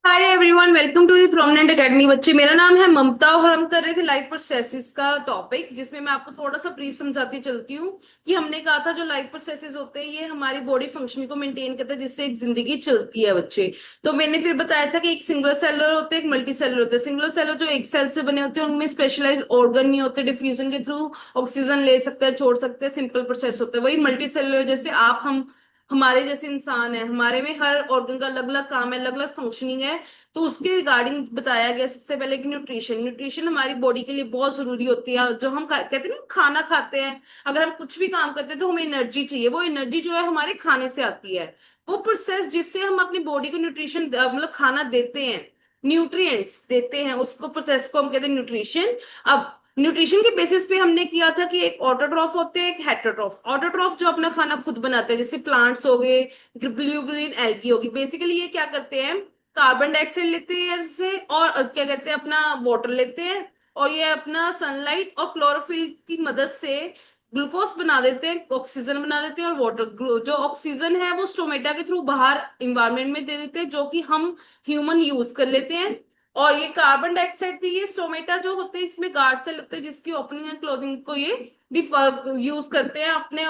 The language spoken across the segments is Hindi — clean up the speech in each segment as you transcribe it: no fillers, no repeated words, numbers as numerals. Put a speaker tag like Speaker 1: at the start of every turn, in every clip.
Speaker 1: Hi everyone, welcome to the prominent academy. बच्चे, मेरा नाम है ममता और हम कर रहे थे लाइफ प्रोसेसेस का टॉपिक, जिसमें मैं आपको थोड़ा सा ब्रीफ समझाती चलती हूँ कि हमने कहा था जो लाइफ प्रोसेसेस होते हैं ये हमारी बॉडी फंक्शनिंग को मेंटेन करते हैं, जिससे एक जिंदगी चलती है बच्चे। तो मैंने फिर बताया था कि एक सिंगल सेलर होते हैं, एक मल्टी सेलर होते हैं। सिंगल सेलर जो एक सेल से बने होते हैं उनमें स्पेशलाइज ऑर्गन नहीं होते, डिफ्यूजन के थ्रू ऑक्सीजन ले सकते हैं, छोड़ सकते हैं, सिंपल प्रोसेस होता है। वही मल्टी सेलुलर जैसे आप हम हमारे जैसे इंसान है, हमारे में हर ऑर्गन का अलग अलग काम है, अलग अलग फंक्शनिंग है। तो उसके रिगार्डिंग बताया गया सबसे पहले कि न्यूट्रिशन न्यूट्रिशन हमारी बॉडी के लिए बहुत जरूरी होती है। जो हम कहते हैं ना, खाना खाते हैं, अगर हम कुछ भी काम करते हैं तो हमें एनर्जी चाहिए। वो एनर्जी जो है हमारे खाने से आती है। वो प्रोसेस जिससे हम अपनी बॉडी को न्यूट्रिशन मतलब खाना देते हैं, न्यूट्रिएंट्स देते हैं, उसको प्रोसेस को हम कहते हैं न्यूट्रिशन। अब न्यूट्रिशन के बेसिस पे हमने किया था कि एक ऑटोट्रॉफ होते हैं, एक हेटेरोट्रॉफ। ऑटोट्रॉफ जो अपना खाना खुद बनाते हैं, जैसे प्लांट्स हो गए, ब्लू ग्रीन एल्गी होगी। बेसिकली ये क्या करते हैं, कार्बन डाइऑक्साइड लेते हैं एयर से, और क्या कहते हैं, अपना वाटर लेते हैं, और ये अपना सनलाइट और क्लोरोफिल की मदद से ग्लूकोज बना देते हैं, ऑक्सीजन बना देते हैं, और वाटर जो ऑक्सीजन है वो स्टोमेटा के थ्रू बाहर इन्वायरमेंट में दे देते हैं, जो कि हम ह्यूमन यूज कर लेते हैं। और ये कार्बन डाइऑक्साइड भी, ये स्टोमेटा जो होते हैं इसमें गार्ड सेल होते हैं, जिसकी ओपनिंग एंड क्लोजिंग को ये यूज करते हैं अपने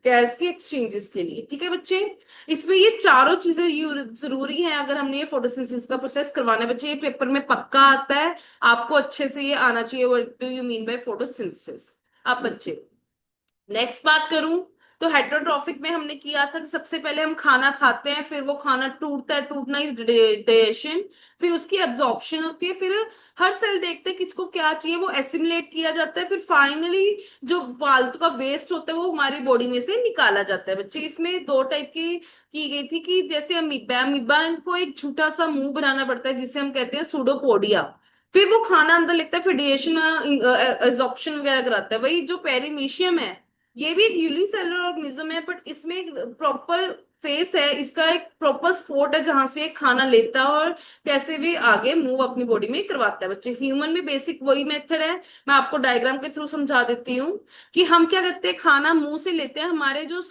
Speaker 1: गैस की एक्सचेंजेस के लिए। ठीक है बच्चे, इसमें ये चारों चीजें जरूरी हैं अगर हमने ये फोटोसिंथेसिस का प्रोसेस करवाना है। बच्चे, ये पेपर में पक्का आता है, आपको अच्छे से ये आना चाहिए। What do you mean by photosynthesis. अब बच्चे, नेक्स्ट बात करूं तो हेटरोट्रॉफिक में हमने किया था कि सबसे पहले हम खाना खाते हैं, फिर वो खाना टूटता है, टूटना इज डाइजेशन। फिर उसकी एब्जॉर्प्शन होती है, फिर हर सेल देखते हैं किसको क्या चाहिए, वो एसिमुलेट किया जाता है, फिर फाइनली जो फालतू का वेस्ट होता है वो हमारी बॉडी में से निकाला जाता है। बच्चे, इसमें दो टाइप की गई थी कि जैसे अमीबा अमीबा को एक छोटा सा मुंह बनाना पड़ता है, जिसे हम कहते हैं सूडोपोडिया। फिर वो खाना अंदर लेता है, फिर डिजेशन एब्जॉर्प्शन वगैरह कराता है। वही जो पेरिमीशियम है, ये भी एक यूनिसेलुलर ऑर्गेनिज्म है, बट इसमें एक प्रॉपर फेस है, इसका एक प्रॉपर स्पॉट है जहां से खाना लेता है और कैसे भी आगे मूव अपनी बॉडी में करवाता है। बच्चे, ह्यूमन में बेसिक वही मेथड है, मैं आपको डायग्राम के थ्रू समझा देती हूँ कि हम क्या करते हैं, खाना मुंह से लेते हैं, हमारे जो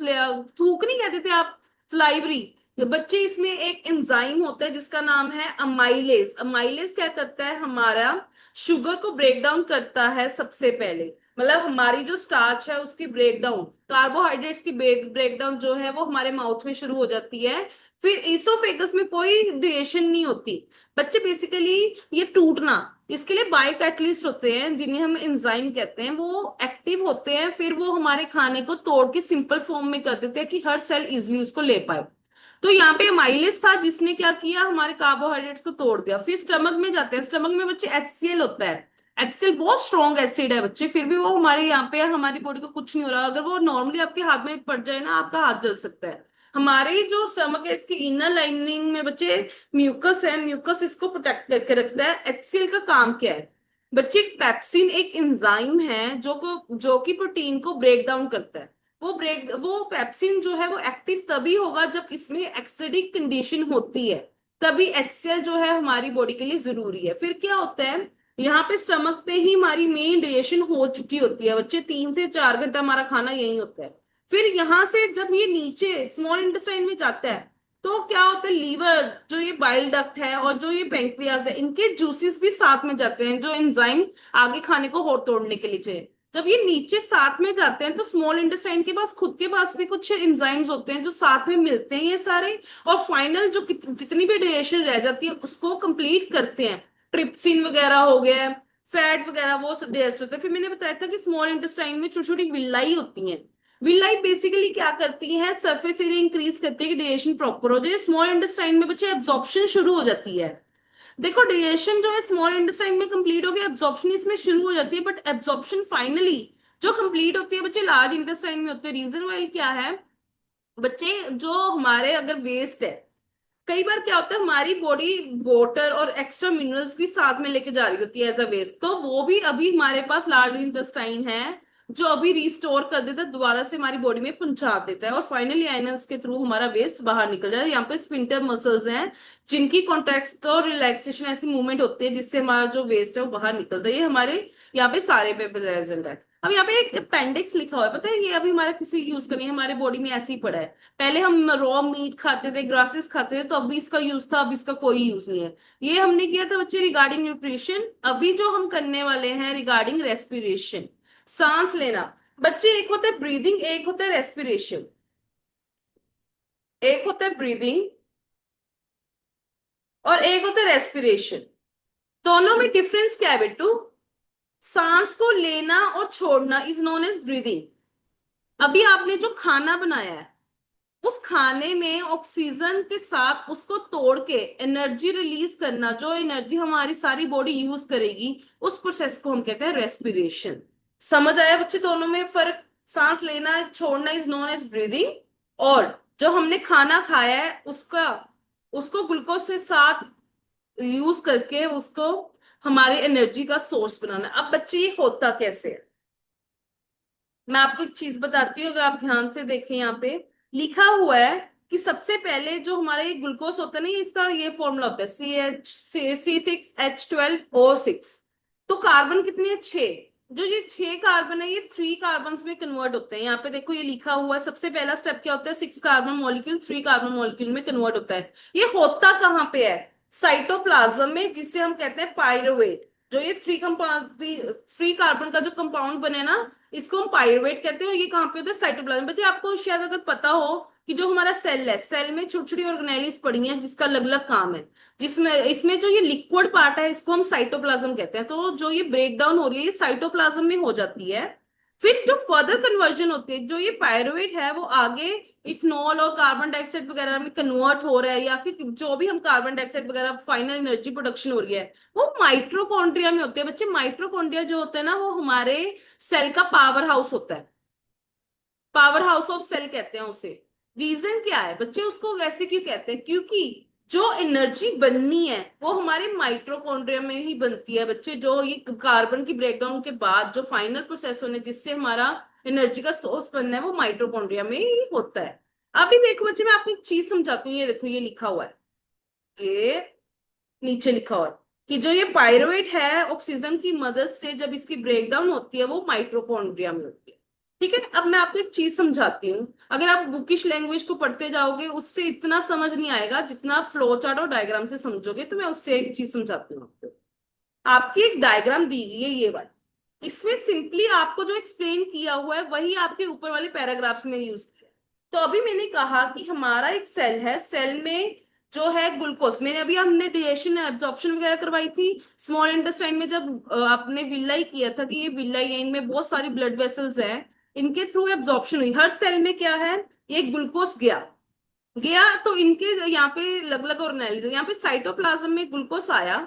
Speaker 1: थूक नहीं कहते थे आप, स्लाइवरी। बच्चे, इसमें एक एंजाइम होता है जिसका नाम है अमाइलेज। अमाइलेज क्या करता है, हमारा शुगर को ब्रेक डाउन करता है सबसे पहले। मतलब हमारी जो स्टार्च है उसकी ब्रेक डाउन, कार्बोहाइड्रेट्स की ब्रेक डाउन जो है वो हमारे माउथ में शुरू हो जाती है। फिर ईसोफेगस में कोई डिजेशन नहीं होती। बच्चे, बेसिकली ये टूटना, इसके लिए बायोकैटलिस्ट होते हैं जिन्हें हम एंजाइम कहते हैं, वो एक्टिव होते हैं, फिर वो हमारे खाने को तोड़ के सिंपल फॉर्म में कर देते हैं कि हर सेल इजिली उसको ले पाए। तो यहाँ पे माइलेज था जिसने क्या किया, हमारे कार्बोहाइड्रेट्स को तोड़ दिया। फिर स्टमक में जाते हैं, स्टमक में बच्चे HCl होता है। HCl बहुत स्ट्रॉन्ग एसिड है बच्चे, फिर भी वो हमारे यहाँ पे, हमारी बॉडी को कुछ नहीं हो रहा। अगर वो नॉर्मली आपके हाथ में पड़ जाए ना, आपका हाथ जल सकता है। हमारे जो स्टमक है इसकी इनर लाइनिंग में बच्चे म्यूकस है, म्यूकस इसको प्रोटेक्ट करके रखता है। HCl का काम क्या है बच्चे, पेप्सिन एक एंजाइम है जो कि प्रोटीन को ब्रेक डाउन करता है। वो पेप्सिन जो है वो एक्टिव तभी होगा जब इसमें एक्सिडिक कंडीशन होती है, तभी HCl जो है हमारी बॉडी के लिए जरूरी है। फिर क्या होता है, यहाँ पे स्टमक पे ही हमारी मेन डाइजेशन हो चुकी होती है बच्चे, 3 से 4 घंटा हमारा खाना यही होता है। फिर यहाँ से जब ये नीचे स्मॉल इंटेस्टाइन में जाता है तो क्या होता है, लीवर, जो ये बाइल डक्ट है और जो ये पेंक्रियाज है, इनके जूसेस भी साथ में जाते हैं, जो एंजाइम आगे खाने को और तोड़ने के लिए चाहिए। जब ये नीचे साथ में जाते हैं तो स्मॉल इंटेस्टाइन के पास खुद के पास भी कुछ एंजाइम्स होते हैं जो साथ में मिलते हैं ये सारे, और फाइनल जो जितनी भी डाइजेशन रह जाती है उसको कंप्लीट करते हैं। ट्रिप्सिन वगैरह हो गया, फैट वगैरह, वो सब डाइजेस्ट होते हैं। फिर मैंने बताया था कि स्मॉल इंटेस्टाइन में छोटी छोटी विलाई होती हैं। विलाई बेसिकली क्या करती है, सरफेस एरिया इंक्रीज करती है कि डाइजेशन प्रॉपर हो जाए। स्मॉल इंटेस्टाइन में बच्चे एब्जॉर्प्शन शुरू हो जाती है। देखो, डाइजेशन जो है स्मॉल इंटेस्टाइन में कंप्लीट हो गया, एब्जॉर्प्शन इसमें शुरू हो जाती है, बट एब्जॉर्प्शन फाइनली जो कंप्लीट होती है बच्चे लार्ज इंटेस्टाइन में होती है। रीजन वाइल क्या है बच्चे, जो हमारे अगर वेस्ट है, कई बार क्या होता है हमारी बॉडी वाटर और एक्स्ट्रा मिनरल्स भी साथ में लेके जा रही होती है एज अ वेस्ट, तो वो भी अभी हमारे पास लार्ज इंटेस्टाइन है जो अभी रिस्टोर कर देता है, दोबारा से हमारी बॉडी में पहुंचा देता है, और फाइनली आइनस के थ्रू हमारा वेस्ट बाहर निकल जाए। यहाँ पे स्पिंटर मसल्स हैं जिनकी कॉन्ट्रैक्ट और रिलैक्सेशन ऐसी मूवमेंट होती है जिससे हमारा जो वेस्ट है वो बाहर निकलता है। ये हमारे यहाँ पे सारे पे प्रेजेंट है। अब यहाँ पे एक अपेंडिक्स लिखा हुआ है, पता है ये अभी हमारा किसी यूज का नहीं है, हमारे बॉडी में ऐसे ही पड़ा है। पहले हम रॉ मीट खाते थे, ग्रासेस खाते थे, तो अभी इसका यूज था, अब इसका कोई यूज नहीं है। ये हमने किया था बच्चे रिगार्डिंग न्यूट्रिशन। अभी जो हम करने वाले हैं रिगार्डिंग रेस्पिरेशन, सांस लेना। बच्चे एक होता है ब्रीदिंग, एक होता है रेस्पिरेशन। एक होता है ब्रीदिंग और एक होता है रेस्पिरेशन। दोनों में डिफरेंस क्या है बेटू? सांस को लेना और छोड़ना इज नोन एज ब्रीदिंग। अभी आपने जो खाना बनाया है, उस खाने में ऑक्सीजन के साथ उसको तोड़ के एनर्जी रिलीज करना, जो एनर्जी हमारी सारी बॉडी यूज करेगी, उस प्रोसेस को हम कहते हैं रेस्पिरेशन। समझ आया बच्चे दोनों में फर्क? सांस लेना छोड़ना इज नोन एज ब्रीदिंग, और जो हमने खाना खाया है उसका, उसको ग्लूकोज के साथ यूज करके उसको हमारी एनर्जी का सोर्स बनाना। अब बच्चे ये होता कैसे है, मैं आपको एक चीज बताती हूँ, अगर आप ध्यान से देखें यहाँ पे लिखा हुआ है कि सबसे पहले जो हमारा ये ग्लूकोज होता है ना, इसका ये फॉर्मूला होता है C6H12O6। तो कार्बन कितने हैं? 6। जो ये 6 कार्बन है, ये 3 कार्बन में कन्वर्ट होते हैं। यहाँ पे देखो ये लिखा हुआ है, सबसे पहला स्टेप क्या होता है? 6 कार्बन मॉलिक्यूल 3 कार्बन मॉलिक्यूल में कन्वर्ट होता है। ये होता कहाँ पे है? साइटोप्लाज्म में, जिसे हम कहते हैं पायरुवेट। जो ये 3 कार्बन का जो कंपाउंड बने ना, इसको हम पायरुवेट कहते हैं। और ये कहाँ पे होता है? साइटोप्लाज्म। बच्चे आपको शायद अगर पता हो कि जो हमारा सेल है, सेल में छोटी छोटी ऑर्गेनेलिस पड़ी हैं जिसका अलग अलग काम है, जिसमें इसमें जो ये लिक्विड पार्ट है इसको हम साइटोप्लाज्म कहते हैं। तो जो ये ब्रेक डाउन हो रही है ये साइटोप्लाज्म में हो जाती है। फिर जो फर्दर कन्वर्जन होती है, जो ये पायरुवेट है वो आगे इथनॉल और कार्बन डाइऑक्साइड वगैरह में कन्वर्ट हो रहा है, या फिर जो भी हम कार्बन डाइऑक्साइड वगैरह फाइनल एनर्जी प्रोडक्शन हो रही है, वो माइट्रोकॉन्ड्रिया में होते हैं। बच्चे माइट्रोकॉन्ड्रिया जो होता है ना, वो हमारे सेल का पावर हाउस होता है, पावर हाउस ऑफ सेल कहते हैं उसे। रीजन क्या है बच्चे उसको वैसे क्यों कहते हैं? क्योंकि जो एनर्जी बननी है वो हमारे माइट्रोकॉन्ड्रिया में ही बनती है बच्चे। जो ये कार्बन की ब्रेकडाउन के बाद जो फाइनल प्रोसेस होने जिससे हमारा एनर्जी का सोर्स बनना है, वो माइट्रोकॉन्ड्रिया में ही होता है। अभी देखो बच्चे, मैं आपको एक चीज समझाती हूँ। ये देखो ये लिखा हुआ है, ये नीचे लिखा हुआ है कि जो ये पायरुवेट है, ऑक्सीजन की मदद से जब इसकी ब्रेकडाउन होती है वो माइट्रोकॉन्ड्रिया में होती है। ठीक है, अब मैं आपको एक चीज समझाती हूँ। अगर आप बुकिश लैंग्वेज को पढ़ते जाओगे उससे इतना समझ नहीं आएगा जितना फ्लो चार्ट और डायग्राम से समझोगे। तो मैं उससे एक चीज समझाती हूँ आपको। आपकी एक डायग्राम दी गई है ये वाली, इसमें सिंपली आपको जो एक्सप्लेन किया हुआ है वही आपके ऊपर वाले पैराग्राफ में यूज किया है। तो अभी मैंने कहा कि हमारा एक सेल है, सेल में जो है ग्लूकोज, मैंने अभी हमने डाइजेशन एब्जॉर्प्शन वगैरह करवाई थी स्मॉल इंटेस्टाइन में, जब आपने विल्लाई किया था कि ये विल्लाई है, इनमें बहुत सारी ब्लड वेसल्स हैं, इनके थ्रू एब्जॉर्प्शन हुई। हर सेल में क्या है? ये ग्लूकोज गया, गया तो इनके यहाँ पे अलग अलग ऑर्गेनेलिज्म, यहाँ पे साइटोप्लाज्म में ग्लूकोज आया,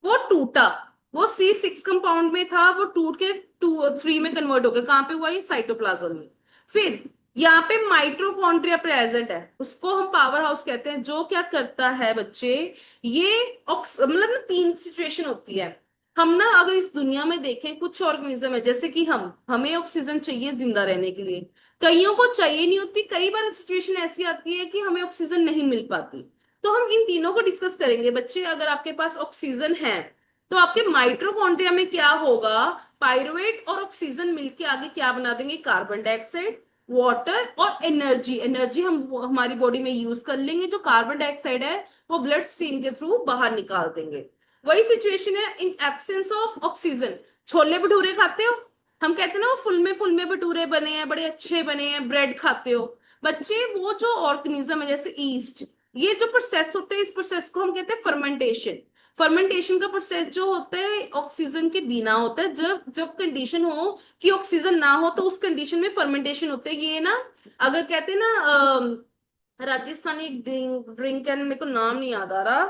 Speaker 1: वो टूटा, वो C6 कंपाउंड में था, वो टूट के 2 3 में कन्वर्ट हो गया। कहाँ पे हुआ? ये साइटोप्लाज्म में। फिर यहाँ पे माइट्रोकॉन्ड्रिया प्रेजेंट है, उसको हम पावर हाउस कहते हैं। जो क्या करता है बच्चे, ये मतलब ना 3 सिचुएशन होती है। हम ना अगर इस दुनिया में देखें, कुछ ऑर्गेनिज्म है जैसे कि हमें ऑक्सीजन चाहिए जिंदा रहने के लिए, कईयों को चाहिए नहीं होती, कई बार सिचुएशन ऐसी आती है कि हमें ऑक्सीजन नहीं मिल पाती। तो हम इन तीनों को डिस्कस करेंगे बच्चे। अगर आपके पास ऑक्सीजन है तो आपके माइट्रोकॉन्ड्रिया में क्या होगा? पायरुवेट और ऑक्सीजन मिलके आगे क्या बना देंगे? कार्बन डाइऑक्साइड, वाटर और एनर्जी। एनर्जी हम हमारी बॉडी में यूज कर लेंगे, जो कार्बन डाइऑक्साइड है वो ब्लड स्ट्रीम के थ्रू बाहर निकाल देंगे। वही सिचुएशन है in absence of oxygen. Chole bhature खाते हो? हम कहते हैं ना वो फुल में भटूरे बने हैं, बड़े अच्छे बने हैं। ब्रेड खाते हो बच्चे? वो जो ऑर्गेनिज्म है जैसे ईस्ट, ये जो प्रोसेस होते हैं, इस प्रोसेस को हम कहते हैं फर्मेंटेशन। फर्मेंटेशन का प्रोसेस जो होता है ऑक्सीजन के बिना होता है। जब जब कंडीशन हो कि ऑक्सीजन ना हो तो उस कंडीशन में फर्मेंटेशन होते हैं। ये ना अगर कहते हैं ना राजस्थानी ड्रिंक ड्रिंक है, मेरे को नाम नहीं याद आ रहा,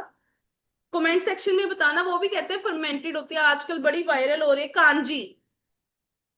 Speaker 1: कमेंट सेक्शन में बताना, वो भी कहते हैं फर्मेंटेड होती है, आजकल बड़ी वायरल हो रही है कांजी।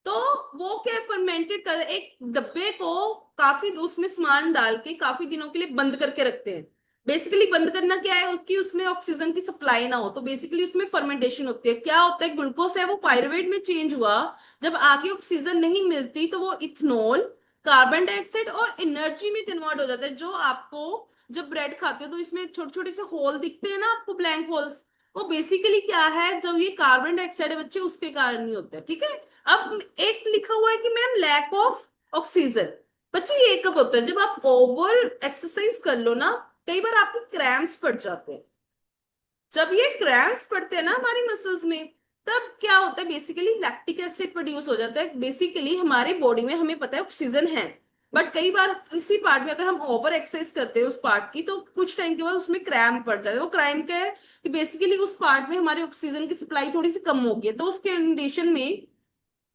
Speaker 1: तो वो क्या फर्मेंटेड कर एक डब्बे को काफी उसमें सामान डाल के काफी दिनों के लिए बंद करके रखते हैं। बेसिकली बंद करना क्या है, उसकी उसमें ऑक्सीजन की सप्लाई ना हो, तो बेसिकली उसमें फर्मेंटेशन होती है। क्या होता है? ग्लूकोज है वो पायरुवेट में चेंज हुआ, जब आगे ऑक्सीजन नहीं मिलती तो वो इथनॉल, कार्बन डाइऑक्साइड और एनर्जी में कन्वर्ट हो जाता है। जो आपको जब ब्रेड खाते हो तो इसमें छोटे छोटे से होल दिखते हैं ना आपको, ब्लैंक होल्स, वो बेसिकली क्या है, जब ये कार्बन डाइऑक्साइड है बच्चे उसके कारण ही होता है। ठीक है, अब एक लिखा हुआ है कि मैम लैक ऑफ ऑक्सीजन। बच्चे ये कब होता है, जब आप ओवर एक्सरसाइज कर लो ना, कई बार आपके क्रैम्प्स पड़ जाते हैं। जब ये क्रैम्प्स पड़ते हैं ना हमारी मसल्स में, तब क्या होता है, बेसिकली लैक्टिक एसिड प्रोड्यूस हो जाता है। बेसिकली हमारे बॉडी में हमें पता है ऑक्सीजन है, बट कई बार किसी पार्ट में अगर हम ओवर एक्सरसाइज करते हैं उस पार्ट की, तो कुछ टाइम के बाद उसमें क्रैम्प पड़ जाता है। वो क्रैम्प क्या है कि बेसिकली उस पार्ट में हमारे ऑक्सीजन की सप्लाई थोड़ी सी कम हो गई है, तो उस कंडीशन में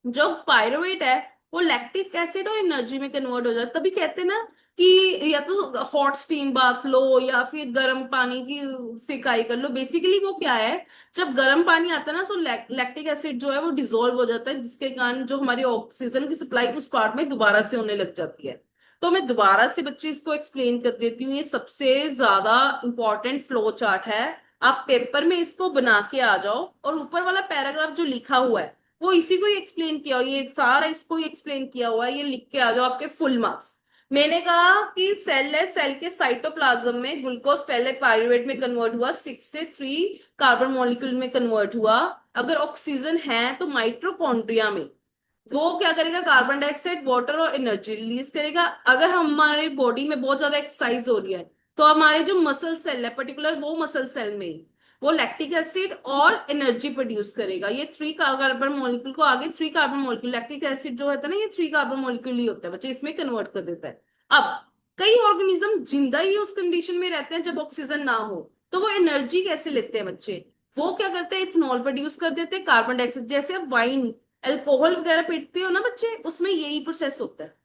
Speaker 1: जो पायरुवेट है वो लैक्टिक एसिड और एनर्जी में कन्वर्ट हो जाता है। तभी कहते हैं ना कि या तो हॉट स्टीम बाथ लो या फिर गर्म पानी की सिकाई कर लो। बेसिकली वो क्या है, जब गर्म पानी आता है ना तो लैक्टिक एसिड जो है वो डिसॉल्व हो जाता है, जिसके कारण जो हमारी ऑक्सीजन की सप्लाई उस पार्ट में दोबारा से होने लग जाती है। तो मैं दोबारा से बच्चे इसको एक्सप्लेन कर देती हूँ। ये सबसे ज्यादा इंपॉर्टेंट फ्लो चार्ट है। आप पेपर में इसको बना के आ जाओ, और ऊपर वाला पैराग्राफ जो लिखा हुआ है वो इसी को ही एक्सप्लेन किया हुआ, ये सारा इसको ही एक्सप्लेन किया हुआ है। ये लिख के आ जाओ, आपके फुल मार्क्स। मैंने कहा कि सेल है, सेल के साइटोप्लाज्म में ग्लूकोज पहले पायरुवेट में कन्वर्ट हुआ, 6 से 3 कार्बन मॉलिक्यूल में कन्वर्ट हुआ। अगर ऑक्सीजन है तो माइटोकॉन्ड्रिया में वो क्या करेगा, कार्बन डाइऑक्साइड, वाटर और एनर्जी रिलीज करेगा। अगर हमारे बॉडी में बहुत ज्यादा एक्सरसाइज हो रही है तो हमारे जो मसल सेल है, पर्टिकुलर वो मसल सेल में वो लैक्टिक एसिड और एनर्जी प्रोड्यूस करेगा। ये 3 कार्बन मॉलिक्यूल को आगे 3 कार्बन मॉलिक्यूल, लैक्टिक एसिड जो होता है ना ये 3 कार्बन मॉलिक्यूल ही होता है बच्चे, इसमें कन्वर्ट कर देता है। अब कई ऑर्गेनिज्म जिंदा ही उस कंडीशन में रहते हैं जब ऑक्सीजन ना हो, तो वो एनर्जी कैसे लेते हैं बच्चे, वो क्या करते हैं, इथेनॉल प्रोड्यूस कर देते हैं, कार्बन डाइऑक्साइड। जैसे अब वाइन, अल्कोहल वगैरह पीते हो ना बच्चे, उसमें यही प्रोसेस होता है।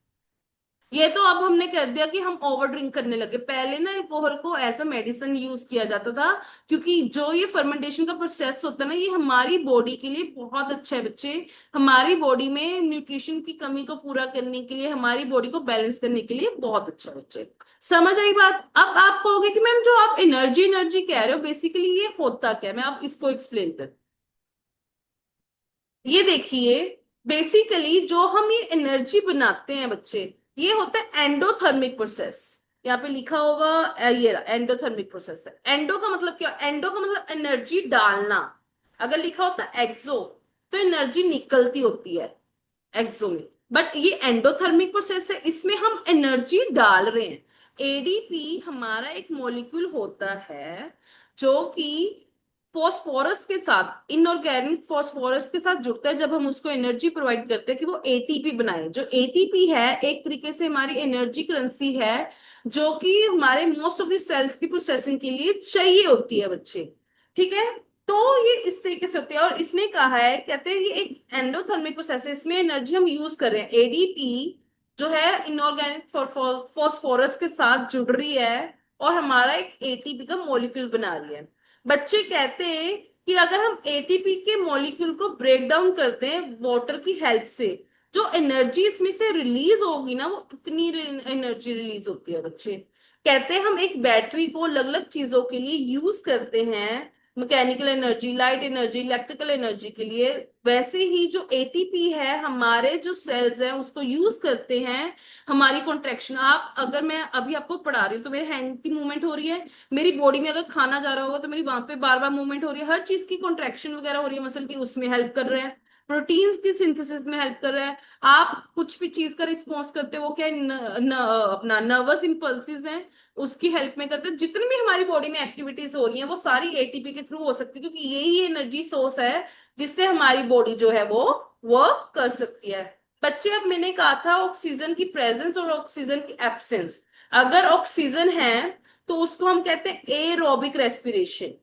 Speaker 1: ये तो अब हमने कर दिया कि हम ओवर ड्रिंक करने लगे। पहले ना अल्कोहल को एज अ मेडिसिन यूज किया जाता था, क्योंकि जो ये फर्मेंटेशन का प्रोसेस होता है ना, ये हमारी बॉडी के लिए बहुत अच्छा है बच्चे। हमारी बॉडी में न्यूट्रिशन की कमी को पूरा करने के लिए, हमारी बॉडी को बैलेंस करने के लिए बहुत अच्छा है बच्चे। समझ आई बात? अब आप कहोगे कि मैम जो आप एनर्जी एनर्जी कह रहे हो बेसिकली ये होता क्या है, मैं आप इसको एक्सप्लेन कर। ये देखिए, बेसिकली जो हम ये एनर्जी बनाते हैं बच्चे, ये होता है एंडोथर्मिक प्रोसेस। यहाँ पे लिखा होगा ये एंडोथर्मिक प्रोसेस है। एंडो का मतलब क्या, एंडो का मतलब एनर्जी डालना। अगर लिखा होता है एक्सो तो एनर्जी निकलती होती है एक्सो में। बट ये एंडोथर्मिक प्रोसेस है, इसमें हम एनर्जी डाल रहे हैं। एडीपी हमारा एक मॉलिक्यूल होता है जो कि फॉस्फोरस के साथ, इनऑर्गेनिक फॉस्फोरस के साथ जुड़ता है जब हम उसको एनर्जी प्रोवाइड करते हैं कि वो एटीपी बनाए। जो एटीपी है एक तरीके से हमारी एनर्जी करेंसी है, जो कि हमारे मोस्ट ऑफ द सेल्स की प्रोसेसिंग के लिए चाहिए होती है बच्चे। ठीक है, तो ये इस तरीके से होती है। और इसने कहा है, कहते हैं ये एक एंडोथर्मिक प्रोसेस है, इसमें एनर्जी हम यूज कर रहे हैं। एडीपी जो है इनऑर्गेनिक फॉस्फोरस के साथ जुड़ रही है और हमारा एक एटीपी का मॉलिक्यूल बना रही है। बच्चे कहते हैं कि अगर हम एटीपी के मॉलिक्यूल को ब्रेक डाउन करते हैं वाटर की हेल्प से, जो एनर्जी इसमें से रिलीज होगी ना, वो इतनी एनर्जी रिलीज होती है बच्चे। कहते हैं हम एक बैटरी को अलग अलग चीजों के लिए यूज करते हैं, mechanical energy, light energy, electrical energy के लिए। वैसे ही जो एटीपी है हमारे जो सेल्स हैं उसको यूज करते हैं हमारी कॉन्ट्रेक्शन। आप अगर मैं अभी आपको पढ़ा रही हूँ तो मेरे हैंड की मूवमेंट हो रही है, मेरी बॉडी में अगर खाना जा रहा होगा तो मेरी वहां पे बार बार मूवमेंट हो रही है, हर चीज की कॉन्ट्रेक्शन वगैरह हो रही है मसल की, उसमें हेल्प कर रहे हैं। प्रोटीन्स की सिंथेसिस में हेल्प कर रहा है। आप कुछ भी चीज का रिस्पॉन्स करते हो वो क्या है, अपना नर्वस इंपल्सिस हैं, उसकी हेल्प में करते हैं। जितनी भी हमारी बॉडी में एक्टिविटीज हो रही हैं वो सारी एटीपी के थ्रू हो सकती है, क्योंकि यही एनर्जी सोर्स है जिससे हमारी बॉडी जो है वो वर्क कर सकती है। बच्चे, अब मैंने कहा था ऑक्सीजन की प्रेजेंस और ऑक्सीजन की एब्सेंस। अगर ऑक्सीजन है तो उसको हम कहते हैं एरोबिक रेस्पिरेशन,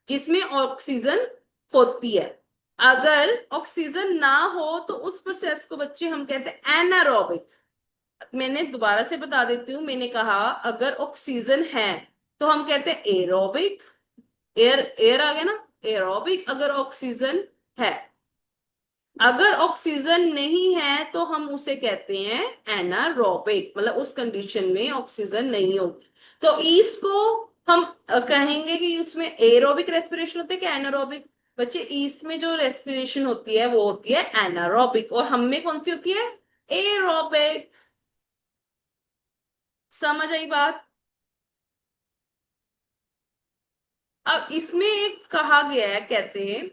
Speaker 1: जिसमें ऑक्सीजन होती है। अगर ऑक्सीजन ना हो तो उस प्रोसेस को बच्चे हम कहते हैं एनारोबिक। मैंने दोबारा से बता देती हूँ, मैंने कहा अगर ऑक्सीजन है तो हम कहते हैं एरोबिक, एयर एयर आ गया ना, एरोबिक अगर ऑक्सीजन है। अगर ऑक्सीजन नहीं है तो हम उसे कहते हैं एनारोबिक, मतलब उस कंडीशन में ऑक्सीजन नहीं होगी। तो ईस्ट को हम कहेंगे कि उसमें एरोबिक रेस्पिरेशन होती है कि एनारोबिक। बच्चे, ईस्ट में जो रेस्पिरेशन होती है वो होती है एनारोबिक, और हम में कौन सी होती है, एरोबिक। समझ आई बात? अब इसमें एक कहा गया है, कहते हैं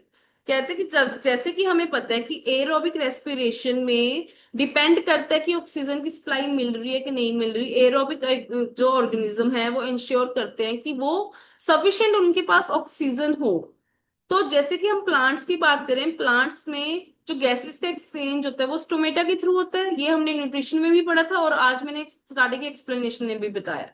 Speaker 1: कि जब जैसे कि हमें पता है कि एरोबिक रेस्पिरेशन में डिपेंड करता है कि ऑक्सीजन की सप्लाई मिल रही है कि नहीं मिल रही। एरोबिक जो ऑर्गेनिज्म है वो इंश्योर करते हैं कि वो सफिशिएंट उनके पास ऑक्सीजन हो। तो जैसे कि हम प्लांट्स की बात करें, प्लांट्स में जो गैसेस का एक्सचेंज होता है वो स्टोमेटा के थ्रू होता है, ये हमने न्यूट्रिशन में भी पढ़ा था और आज मैंने स्टार्टिंग एक्सप्लेनेशन में भी बताया।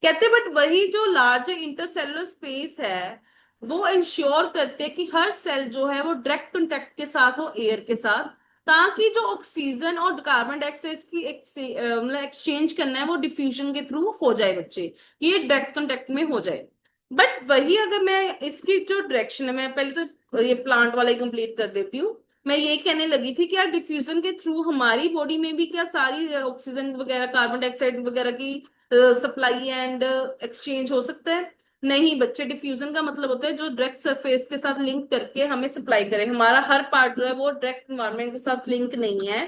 Speaker 1: कहते बट वही जो लार्ज इंटरसेलुलर स्पेस है वो इंश्योर करते हैं कि हर सेल जो है वो डायरेक्ट कांटेक्ट के साथ हो एयर के साथ, ताकि जो ऑक्सीजन और कार्बन डाइऑक्साइड की मतलब एक्सचेंज करना है वो डिफ्यूजन के थ्रू हो जाए बच्चे, ये डायरेक्ट कांटेक्ट में हो जाए। बट वही अगर मैं इसकी जो डायरेक्शन है, मैं पहले तो ये प्लांट वाला ही कंप्लीट कर देती हूँ। मैं ये कहने लगी थी कि यार डिफ्यूजन के थ्रू हमारी बॉडी में भी क्या सारी ऑक्सीजन वगैरह कार्बन डाइऑक्साइड वगैरह की सप्लाई एंड एक्सचेंज हो सकता है? नहीं बच्चे, डिफ्यूजन का मतलब होता है जो डायरेक्ट सरफेस के साथ लिंक करके हमें सप्लाई करे। हमारा हर पार्ट जो है वो डायरेक्ट इन्वायरमेंट के साथ लिंक नहीं है।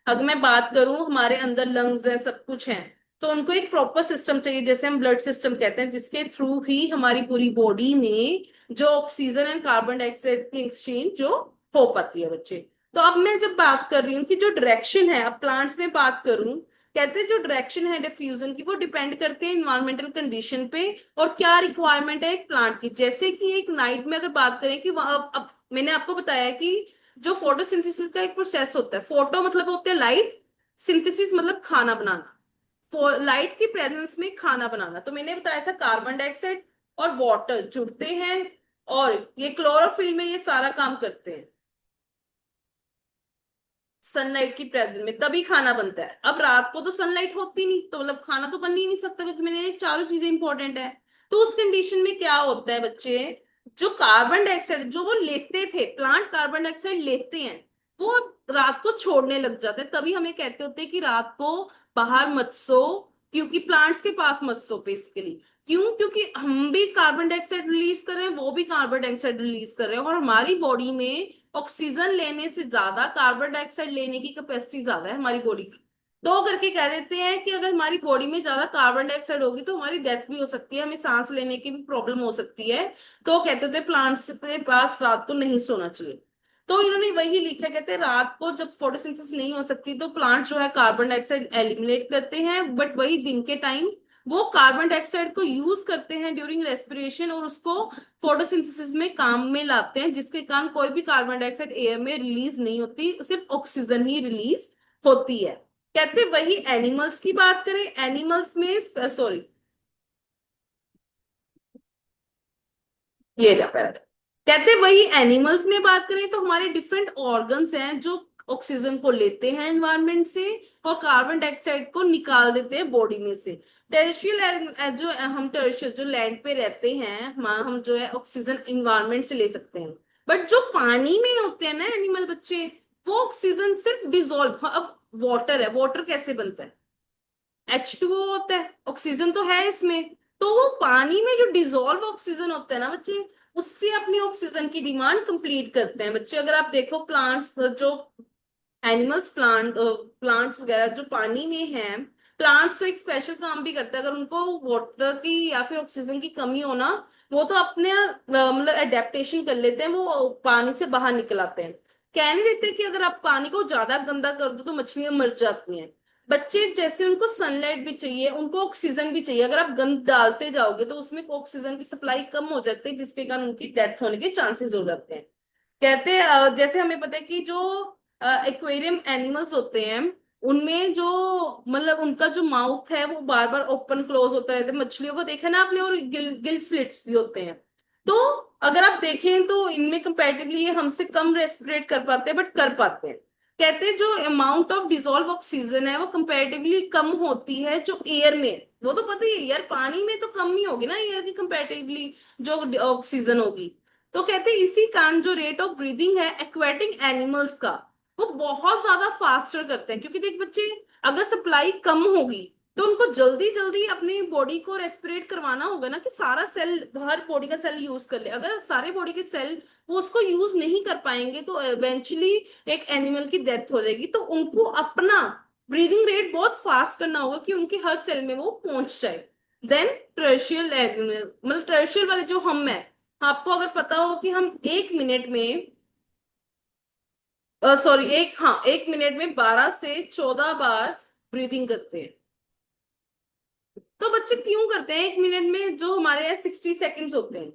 Speaker 1: अगर मैं बात करूं, हमारे अंदर लंग्स है, सब कुछ है, तो उनको एक प्रॉपर सिस्टम चाहिए जैसे हम ब्लड सिस्टम कहते हैं, जिसके थ्रू ही हमारी पूरी बॉडी में जो ऑक्सीजन एंड कार्बन डाइऑक्साइड की एक्सचेंज जो हो पाती है बच्चे। तो अब मैं जब बात कर रही हूँ कि जो डायरेक्शन है, अब प्लांट्स में बात करूं, कहते हैं जो डायरेक्शन है डिफ्यूजन की वो डिपेंड करते हैं इन्वायरमेंटल कंडीशन पे और क्या रिक्वायरमेंट है एक प्लांट की। जैसे कि एक नाइट में अगर बात करें कि अब मैंने आपको बताया कि जो फोटोसिंथेसिस का एक प्रोसेस होता है, फोटो मतलब होते हैं लाइट, सिंथेसिस मतलब खाना बनाना, लाइट की प्रेजेंस में खाना बनाना। तो मैंने बताया था कार्बन डाइऑक्साइड और वाटर जुड़ते हैं और ये क्लोरोफिल में ये सारा काम करते हैं सनलाइट की प्रेजेंस में, तभी खाना बनता है। अब रात को तो सनलाइट होती नहीं, तो मतलब खाना तो बन ही नहीं सकता, क्योंकि मैंने ये चारों चीजें इंपॉर्टेंट है। तो उस कंडीशन में क्या होता है बच्चे, जो कार्बन डाइऑक्साइड जो वो लेते थे, प्लांट कार्बन डाइऑक्साइड लेते हैं, वो रात को छोड़ने लग जाते हैं। तभी हमें कहते होते हैं कि रात को बाहर मत सो, क्योंकि प्लांट्स के पास मत सो बेसिकली। क्यों? क्योंकि हम भी कार्बन डाइऑक्साइड रिलीज कर रहे हैं, वो भी कार्बन डाइऑक्साइड रिलीज कर रहे हैं, और हमारी बॉडी में ऑक्सीजन लेने से ज्यादा कार्बन डाइऑक्साइड लेने की कैपेसिटी ज्यादा है हमारी बॉडी की। तो करके कह देते हैं कि अगर हमारी बॉडी में ज्यादा कार्बन डाइऑक्साइड होगी तो हमारी डेथ भी हो सकती है, हमें सांस लेने की भी प्रॉब्लम हो सकती है। तो कहते थे प्लांट्स के पास रात को नहीं सोना चाहिए। तो इन्होंने वही लिखा, कहते हैं रात को जब फोटोसिंथेसिस नहीं हो सकती तो प्लांट जो है कार्बन डाइऑक्साइड एलिमिनेट करते हैं, बट वही दिन के टाइम वो कार्बन डाइऑक्साइड को यूज करते हैं ड्यूरिंग रेस्पिरेशन और उसको फोटोसिंथेसिस में काम में लाते हैं, जिसके कारण कोई भी कार्बन डाइऑक्साइड एयर में रिलीज नहीं होती, सिर्फ ऑक्सीजन ही रिलीज होती है। कहते वही एनिमल्स की बात करें, एनिमल्स में सॉरी, ये रहा। कहते वही एनिमल्स में बात करें तो हमारे डिफरेंट ऑर्गन्स हैं जो ऑक्सीजन को लेते हैं एनवायरनमेंट से और कार्बन डाइऑक्साइड को निकाल देते हैं बॉडी में से। टेरेस्ट्रियल जो हम टेरेस्ट्रियल जो लैंड पे रहते हैं, हम जो है ऑक्सीजन इन्वायरमेंट से ले सकते हैं। बट जो पानी में होते हैं ना एनिमल बच्चे, वो ऑक्सीजन सिर्फ डिजोल्व, अब वाटर है, वाटर कैसे बनता है? H2O होता है, ऑक्सीजन तो है इसमें। तो वो पानी में जो डिजोल्व ऑक्सीजन होता है ना बच्चे, उससे अपनी ऑक्सीजन की डिमांड कंप्लीट करते हैं बच्चे। अगर आप देखो प्लांट्स जो एनिमल्स, प्लांट्स वगैरह जो पानी में हैं, प्लांट्स तो एक स्पेशल काम भी करते हैं। अगर उनको वाटर की या फिर ऑक्सीजन की कमी हो ना, वो तो अपने मतलब एडेप्टेशन कर लेते हैं, वो पानी से बाहर निकल आते हैं। कह नहीं देते कि अगर आप पानी को ज्यादा गंदा कर दो तो मछलियां मर जाती हैं। बच्चे जैसे उनको सनलाइट भी चाहिए, उनको ऑक्सीजन भी चाहिए, अगर आप गंद डालते जाओगे तो उसमें ऑक्सीजन की सप्लाई कम हो जाती है, जिसके कारण उनकी डेथ होने के चांसेस हो जाते हैं। कहते हैं जैसे हमें पता है कि जो एक्वेरियम एनिमल्स होते हैं उनमें जो मतलब उनका जो माउथ है वो बार बार ओपन क्लोज होता रहता है, मछलियों को देखा ना आपने, और गिल स्लिट्स भी होते हैं। तो अगर आप देखें तो इनमें कंपैरेटिवली ये हमसे कम रेस्पिरेट कर पाते हैं, बट कर पाते हैं। कहते हैं जो अमाउंट ऑफ डिजोल्व ऑक्सीजन है वो कंपैरेटिवली कम होती है जो एयर में है। वो तो पता ही है यार, पानी में तो कम ही होगी ना एयर की कंपैरेटिवली जो ऑक्सीजन होगी। तो कहते हैं इसी कारण जो रेट ऑफ ब्रीदिंग है एक्वेटिक एनिमल्स का, वो बहुत ज्यादा फास्टर करते हैं। क्योंकि देख बच्चे, अगर सप्लाई कम होगी तो उनको जल्दी जल्दी अपनी बॉडी को रेस्पिरेट करवाना होगा ना, कि सारा सेल, हर बॉडी का सेल यूज कर ले। अगर सारे बॉडी के सेल वो उसको यूज नहीं कर पाएंगे तो इवेंचुअली एक एनिमल की डेथ हो जाएगी। तो उनको अपना ब्रीदिंग रेट बहुत फास्ट करना होगा कि उनके हर सेल में वो पहुंच जाए। देन टर्शियल, मतलब टर्शियल वाले जो हम है, आपको अगर पता हो कि हम 1 मिनट में, सॉरी, एक मिनट में 12 से 14 बार ब्रीदिंग करते हैं। तो बच्चे क्यों करते हैं 1 मिनट में, जो हमारे 60 सेकेंड्स होते हैं।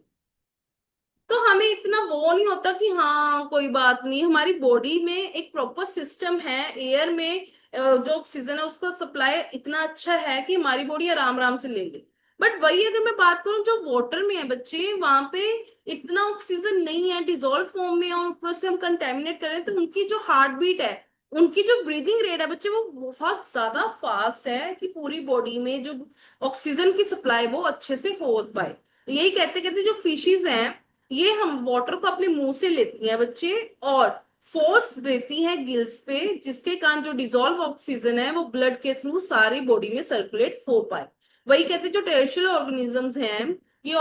Speaker 1: तो हमें इतना वो नहीं होता कि हाँ कोई बात नहीं, हमारी बॉडी में एक प्रॉपर सिस्टम है, एयर में जो ऑक्सीजन है उसका सप्लाई इतना अच्छा है कि हमारी बॉडी आराम आराम से ले ले। बट वही अगर मैं बात करूं जो वाटर में है बच्चे, वहां पे इतना ऑक्सीजन नहीं है, डिजोल्व फॉर्म में, और ऊपर से हम कंटेमिनेट करें तो उनकी जो हार्ट बीट है, उनकी जो ब्रीदिंग रेट है बच्चे, वो बहुत ज्यादा फास्ट है कि पूरी बॉडी में जो ऑक्सीजन की सप्लाई वो अच्छे से हो पाए। यही कहते कहते जो फिशेज हैं, ये हम वाटर को अपने मुंह से लेती हैं बच्चे, और फोर्स देती हैं गिल्स पे, जिसके कारण जो डिजोल्व ऑक्सीजन है वो ब्लड के थ्रू सारी बॉडी में सर्कुलेट हो पाए। वही कहते हैं जो टेरेस्ट्रियल ऑर्गेनिजम्स हैं, ये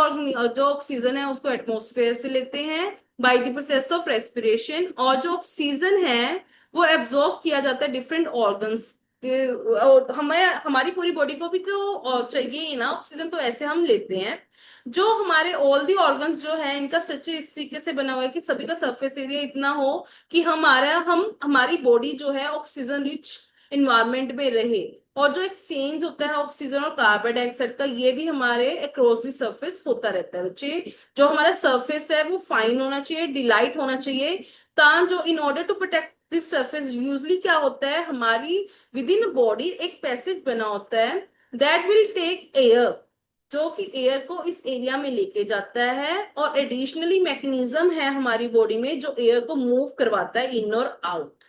Speaker 1: जो ऑक्सीजन है उसको एटमॉस्फेयर से लेते हैं by the process of respiration, और जो ऑक्सीजन है वो एब्जॉर्ब किया जाता है डिफरेंट ऑर्गन्स। हमें हमारी पूरी बॉडी को भी तो चाहिए ही ना ऑक्सीजन, तो ऐसे हम लेते हैं। जो हमारे ऑल दी ऑर्गन्स जो है, इनका स्ट्रक्चर इस तरीके से बना हुआ है कि सभी का सरफेस एरिया इतना हो कि हमारी बॉडी जो है ऑक्सीजन रिच इन्वायरमेंट में रहे। और जो एक्सचेंज होता है ऑक्सीजन और कार्बन डाइऑक्साइड का, ये भी हमारे अक्रॉस दी सरफेस होता रहता है बच्चे। जो हमारा सरफेस है वो फाइन होना चाहिए, डिलाइट होना चाहिए, जो in order to protect this surface, usually क्या होता है हमारी विद इन बॉडी एक पैसेज बना होता है दैट विल टेक एयर, जो कि एयर को इस एरिया में लेके जाता है, और एडिशनली मैकेनिज्म है हमारी बॉडी में जो एयर को मूव करवाता है इन और आउट।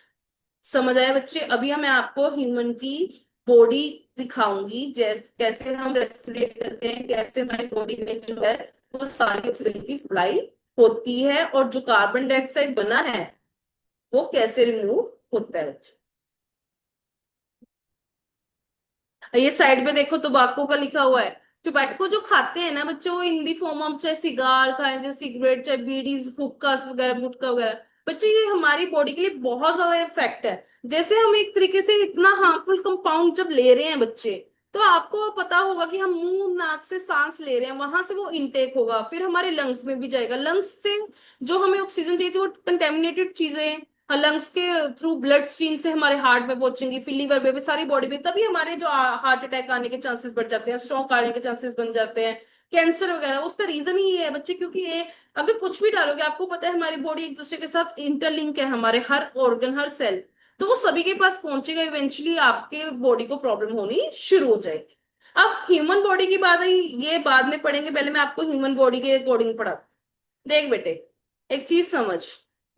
Speaker 1: समझ आया बच्चे? अभी मैं आपको ह्यूमन की बॉडी दिखाऊंगी, जैसे कैसे हम रेस्पिरेट करते हैं, कैसे हमारी बॉडी में जो है वो सारी ऑक्सीजन की सप्लाई होती है, और जो कार्बन डाइऑक्साइड बना है वो कैसे रिमूव होता है बच्चे। ये साइड पे देखो टोबैको का लिखा हुआ है। टोबैको जो खाते हैं ना बच्चे, वो इन दी फॉर्म ऑफ चाहे सिगार खाएं, चाहे सिगरेट, चाहे बीडीज, हुक्कास वगैरह, गुटखा वगैरह, बच्चे ये हमारी बॉडी के लिए बहुत ज्यादा इफेक्ट है। जैसे हम एक तरीके से इतना हार्मफुल कंपाउंड जब ले रहे हैं बच्चे, तो आपको पता होगा कि हम मुंह नाक से सांस ले रहे हैं, वहां से वो इनटेक होगा, फिर हमारे लंग्स में भी जाएगा, लंग्स से जो हमें ऑक्सीजन चाहिए थी वो कंटेमिनेटेड चीजें लंग्स के थ्रू ब्लड स्ट्रीम से हमारे हार्ट में पहुंचेंगी, फिर लीवर में, सारी बॉडी में, तभी हमारे जो हार्ट अटैक आने के चांसेस बढ़ जाते हैं, स्ट्रोक आने के चांसेस बन जाते हैं, कैंसर वगैरह। उसका रीजन ही ये है बच्चे, क्योंकि ये अगर कुछ भी डालोगे, आपको पता है हमारी बॉडी एक दूसरे के साथ इंटरलिंक है, हमारे हर ऑर्गन, हर सेल, तो वो सभी के पास पहुंचेगा, इवेंचुअली आपके बॉडी को प्रॉब्लम होनी शुरू हो जाएगी। अब ह्यूमन बॉडी की बात आई, ये बाद में पढ़ेंगे, पहले मैं आपको ह्यूमन बॉडी के अकॉर्डिंग पढ़ा। देख बेटे, एक चीज समझ,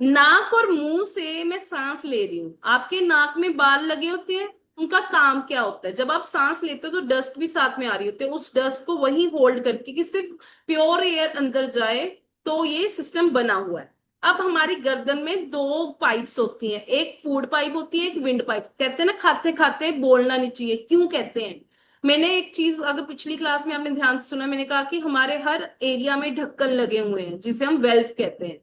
Speaker 1: नाक और मुंह से मैं सांस ले रही हूं, आपके नाक में बाल लगे होते हैं, उनका काम क्या होता है, जब आप सांस लेते हो तो डस्ट भी साथ में आ रही होती है, उस डस्ट को वही होल्ड करके कि सिर्फ प्योर एयर अंदर जाए, तो ये सिस्टम बना हुआ है। अब हमारी गर्दन में दो पाइप्स होती हैं, एक फूड पाइप होती है, एक विंड पाइप। कहते हैं ना खाते खाते बोलना नहीं चाहिए, क्यों कहते हैं? मैंने एक चीज, अगर पिछली क्लास में आपने ध्यान से सुना, मैंने कहा कि हमारे हर एरिया में ढक्कन लगे हुए हैं जिसे हम वेल्व कहते हैं।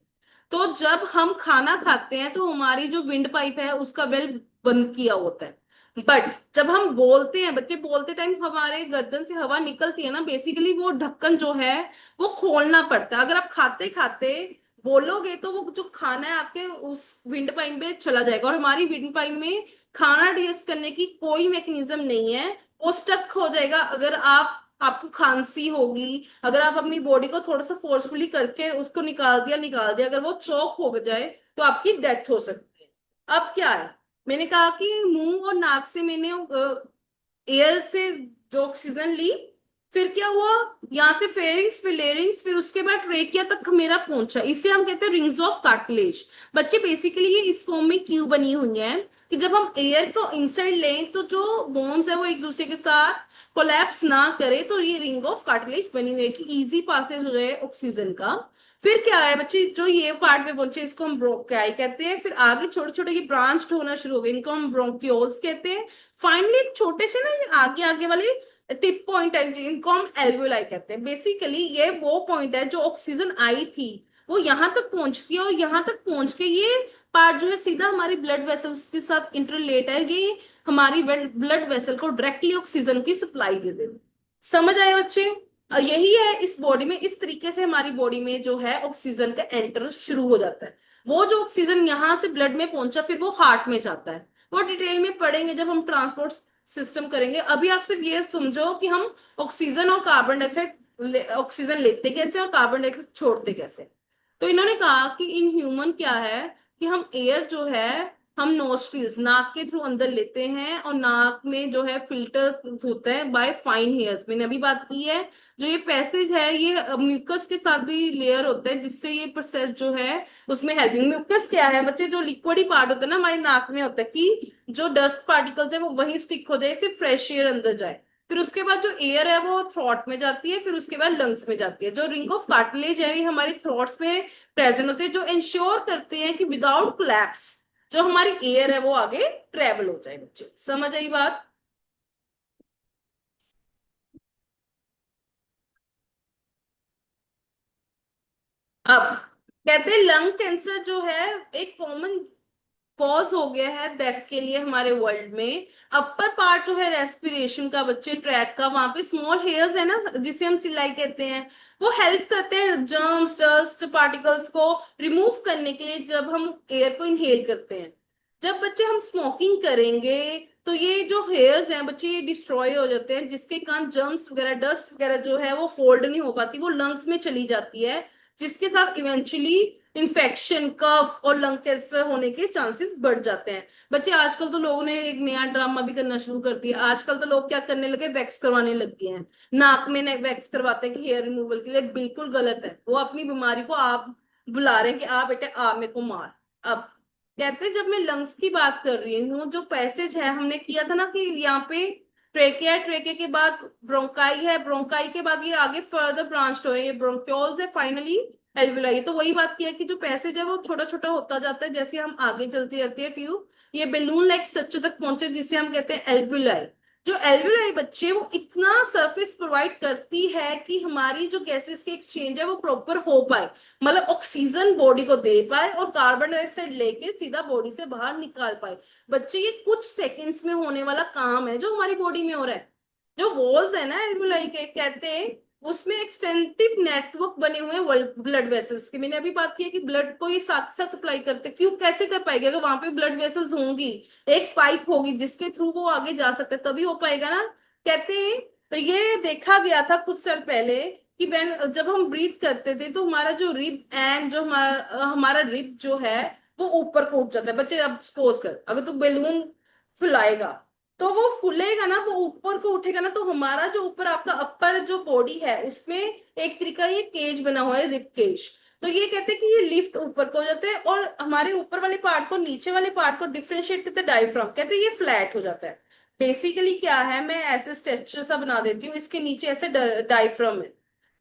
Speaker 1: तो जब हम खाना खाते हैं तो हमारी जो विंड पाइप है उसका वेल्व बंद किया होता है। बट जब हम बोलते हैं बच्चे, बोलते टाइम हमारे गर्दन से हवा निकलती है ना, बेसिकली वो ढक्कन जो है वो खोलना पड़ता है। अगर आप खाते खाते बोलोगे तो वो जो खाना है आपके उस विंड पाइप में चला जाएगा, और हमारी विंड पाइप में खाना डाइजेस्ट करने की कोई मैकेनिज्म नहीं है, वो स्टक हो जाएगा। अगर आपको खांसी होगी, अगर आप अपनी बॉडी को थोड़ा सा फोर्सफुली करके उसको निकाल दिया, अगर वो चौक हो जाए तो आपकी डेथ हो सकती है। अब क्या है, मैंने कहा कि मुंह और नाक से मैंने एयर से जो ऑक्सीजन ली, फिर क्या हुआ, यहाँ से फेरिंग्स, फिर लेरिंग्स, फिर उसके बाद ट्रेकिया तक मेरा पहुंचा, इसे हम कहते हैं रिंग्स ऑफ कार्टिलेज। बच्चे बेसिकली ये इस फॉर्म में क्यों बनी हुई है कि जब हम एयर को इनसाइड लें तो जो बोन्स है वो एक दूसरे के साथ कोलैप्स ना करे, तो ये रिंग ऑफ कार्टिलेज बनी हुई है कि इजी पासेज हो जाए ऑक्सीजन का। फिर क्या है बच्चे, जो ये पार्ट में पहुंचे इसको हम ब्रोंकाई कहते हैं, फिर आगे छोटे छोटे ये ब्रांच होना शुरू हो गए, इनको हम ब्रोंक्योल्स कहते हैं। फाइनली एक छोटे से ना ये आगे आगे वाले टिप पॉइंट है जिनको हम एल्वियोलाई कहते हैं। बेसिकली ये वो पॉइंट है जो ऑक्सीजन आई थी वो यहाँ तक पहुंचती है, और यहाँ तक पहुंच के ये पार्ट जो है सीधा हमारी ब्लड वेसल्स के साथ इंटरलेट है, ये हमारी ब्लड वेसल को डायरेक्टली ऑक्सीजन की सप्लाई दे देती। समझ आए बच्चे? यही है इस बॉडी में, इस तरीके से हमारी बॉडी में जो है ऑक्सीजन का एंटर शुरू हो जाता है। वो जो ऑक्सीजन यहाँ से ब्लड में पहुंचा फिर वो हार्ट में जाता है। वो डिटेल में पढ़ेंगे जब हम ट्रांसपोर्ट सिस्टम करेंगे। अभी आप सिर्फ ये समझो कि हम ऑक्सीजन और कार्बन डाइऑक्साइड, ऑक्सीजन लेते कैसे और कार्बन डाइऑक्साइड छोड़ते कैसे। तो इन्होंने कहा कि इन ह्यूमन क्या है कि हम एयर जो है हम नोस्ट्रिल्स नाक के थ्रू अंदर लेते हैं, और नाक में जो है फिल्टर होता है बाय फाइन हेयर्स, मैंने अभी बात की है। जो ये पैसेज है ये म्यूकस के साथ भी लेयर होता है जिससे ये प्रोसेस जो है उसमें हेल्पिंग। म्यूकस क्या है बच्चे, जो लिक्विड ही पार्ट होता है ना हमारी नाक में होता है कि जो डस्ट पार्टिकल्स है वो वहीं स्टिक हो जाए, सिर्फ फ्रेश एयर अंदर जाए। फिर उसके बाद जो एयर है वो थ्रोट में जाती है, फिर उसके बाद लंग्स में जाती है। जो रिंग ऑफ कार्टिलेज है ये हमारी थ्रोट्स में प्रेजेंट होते हैं, जो इंश्योर करते हैं कि विदाउट कोलैप्स जो हमारी एयर है वो आगे ट्रेवल हो जाए। बच्चे समझ आई बात। अब कहते हैं लंग कैंसर जो है एक कॉमन कॉज हो गया है डेथ के लिए हमारे वर्ल्ड में। अपर पार्ट जो है रेस्पिरेशन का बच्चे ट्रैक का, वहां पे स्मॉल हेयर्स है ना जिसे हम सिलाई कहते हैं, वो हेल्प करते हैं जर्म्स डस्ट पार्टिकल्स को रिमूव करने के लिए जब हम एयर को इनहेल करते हैं। जब बच्चे हम स्मोकिंग करेंगे तो ये जो हेयर्स हैं बच्चे ये डिस्ट्रॉय हो जाते हैं, जिसके कारण जर्म्स वगैरह डस्ट वगैरह जो है वो होल्ड नहीं हो पाती, वो लंग्स में चली जाती है, जिसके साथ इवेंचुअली इन्फेक्शन कफ और लंग कैंसर होने के चांसेस बढ़ जाते हैं। बच्चे आजकल तो लोगों ने एक नया ड्रामा भी करना शुरू कर दिया। आजकल तो लोग क्या करने लगे, वैक्स करवाने लग गए हैं। नाक में वैक्स करवाते हैं कि हेयर रिमूवल के लिए, बिल्कुल गलत है। वो अपनी बीमारी को आप बुला रहे हैं कि आ बेटे आ मेरे को मार। अब कहते हैं जब मैं लंग्स की बात कर रही हूँ, जो पैसेज है हमने किया था ना कि यहाँ पे ट्रेकिया है, ट्रेकिया के बाद ब्रोंकाई है, ब्रोंकाई के बाद ये आगे फर्दर ब्रांच हो रही है, ब्रोंक्योल्स है, फाइनली एल्वुलाई। तो वही बात की है कि जो पैसेज है वो छोटा छोटा होता जाता है जैसे हम आगे चलती रहती है ट्यूब, ये बेलून लाइक स्ट्रक्चर तक पहुंचे जिसे हम कहते हैं एल्वुलाई। जो एल्वुलाई बच्चे वो इतना सरफेस प्रोवाइड करती है कि हमारी जो गैसेस के एक्सचेंज है वो प्रॉपर हो पाए, मतलब ऑक्सीजन बॉडी को दे पाए और कार्बन डाइऑक्साइड लेके सीधा बॉडी से बाहर निकाल पाए। बच्चे ये कुछ सेकंड्स में होने वाला काम है जो हमारी बॉडी में हो रहा है। जो वॉल्स है ना एल्वुलाई के, कहते हैं उसमें एक्सटेंसिव नेटवर्क बने हुए हैं ब्लड वेसल्स के। मैंने अभी बात की है कि ब्लड को ये साथ साथ सप्लाई करते, क्यों कैसे कर पाएगा अगर वहां पे ब्लड वेसल्स होंगी, एक पाइप होगी जिसके थ्रू वो आगे जा सकते हैं, तभी हो पाएगा ना। कहते हैं तो ये देखा गया था कुछ साल पहले कि वैन जब हम ब्रीथ करते थे तो हमारा जो रिब एंड जो हमारा रिब जो है वो ऊपर को उठ जाता है। बच्चे अब सपोज कर अगर तू बेलून फुलाएगा तो वो फूलेगा ना, वो ऊपर को उठेगा ना, तो हमारा जो ऊपर आपका अपर जो बॉडी है उसमें एक तरीका ये केज बना हुआ है, रिब केज। तो ये कहते हैं कि ये लिफ्ट ऊपर को हो जाते हैं और हमारे ऊपर वाले पार्ट को नीचे वाले पार्ट को डिफ्रेंशिएट करते हैं डायफ्राम, कहते हैं ये फ्लैट हो जाता है। बेसिकली क्या है, मैं ऐसे स्ट्रक्चर सा बना देती हूँ, इसके नीचे ऐसे डायफ्राम है।